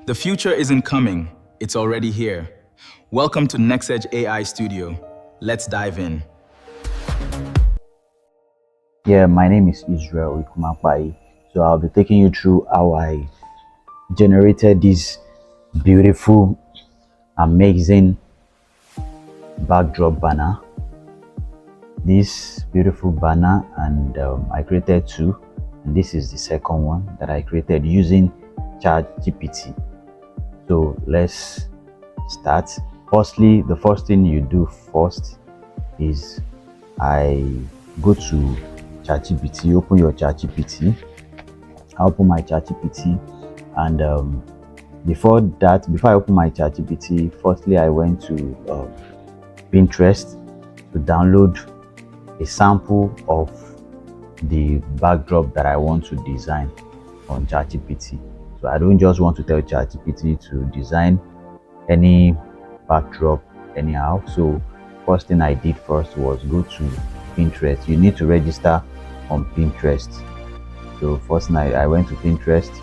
The future isn't coming, it's already here. Welcome to NextEdge AI Studio. Let's dive in. Yeah, my name is Israel Ikumapai. So I'll be taking you through how I generated this beautiful, amazing backdrop banner. This beautiful banner, and I created two, and this is the second one that I created using ChatGPT. So let's start. Firstly, the first thing you do first is I go to ChatGPT, open your ChatGPT. I open my ChatGPT, and before I open my ChatGPT, firstly I went to Pinterest to download a sample of the backdrop that I want to design on ChatGPT. So I don't just want to tell ChatGPT to design any backdrop anyhow. So first thing I did first was go to Pinterest. You need to register on Pinterest. So first night I went to Pinterest,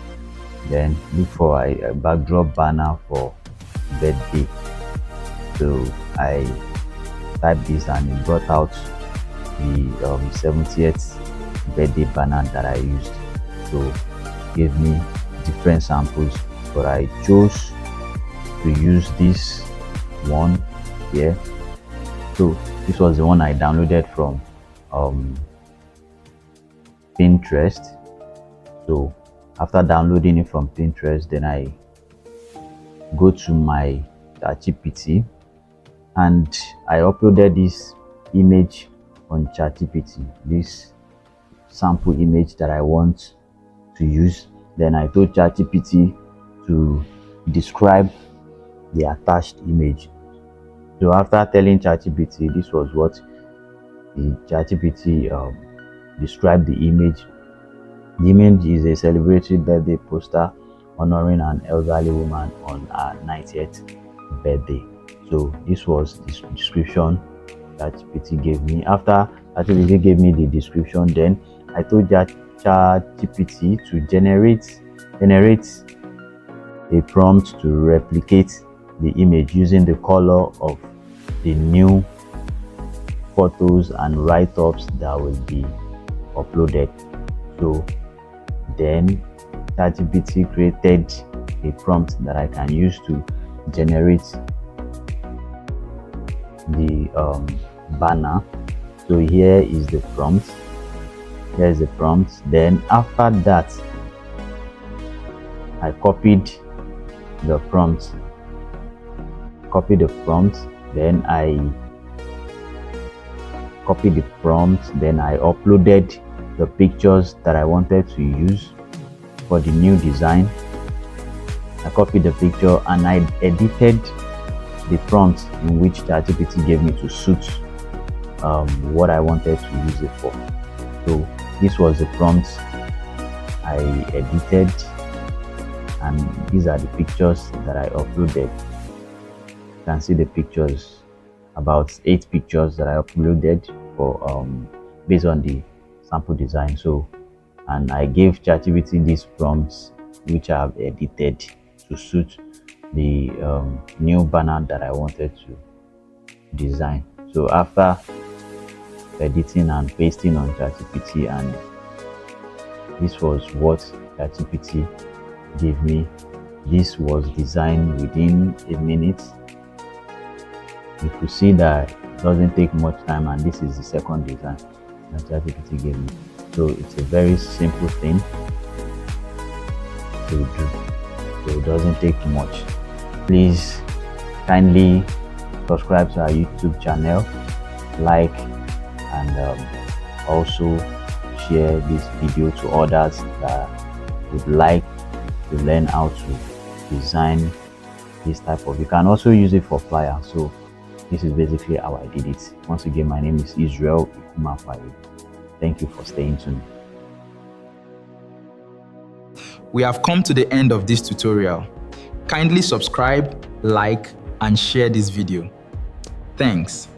then look for a backdrop banner for birthday. So I typed this and it brought out the 70th birthday banner that I used. So gave me different samples, but I chose to use this one here. So this was the one I downloaded from Pinterest. So after downloading it from Pinterest, then I go to my ChatGPT and I uploaded this image on ChatGPT, this sample image that I want to use. Then I told ChatGPT to describe the attached image. So after telling ChatGPT, this was what the ChatGPT described the image. The image is a celebratory birthday poster honoring an elderly woman on her 90th birthday. So this was the description ChatGPT gave me. After ChatGPT gave me the description, then I told ChatGPT to generate a prompt to replicate the image using the color of the new photos and write-ups that will be uploaded. So then ChatGPT created a prompt that I can use to generate the banner. So here is the prompt. Here's the prompt. Then after that, I copied the prompt. Then I uploaded the pictures that I wanted to use for the new design. I copied the picture and I edited the prompt in which ChatGPT gave me to suit what I wanted to use it for. So this was the prompt I edited, and these are the pictures that I uploaded. You can see the pictures, about 8 pictures that I uploaded for based on the sample design. So, and I gave ChatGPT these prompts which I have edited to suit the new banner that I wanted to design. So after editing and pasting on ChatGPT, and this was what ChatGPT gave me. This was designed within a minute. You could see that it doesn't take much time, and this is the second design that ChatGPT gave me. So it's a very simple thing to do, so it doesn't take much. Please kindly subscribe to our YouTube channel, like, and also share this video to others that would like to learn how to design this type of. You can also use it for flyer. So this is basically how I did it. Once again, my name is Israel Ikumapai. Thank you for staying tuned. We have come to the end of this tutorial. Kindly subscribe, like, and share this video. Thanks.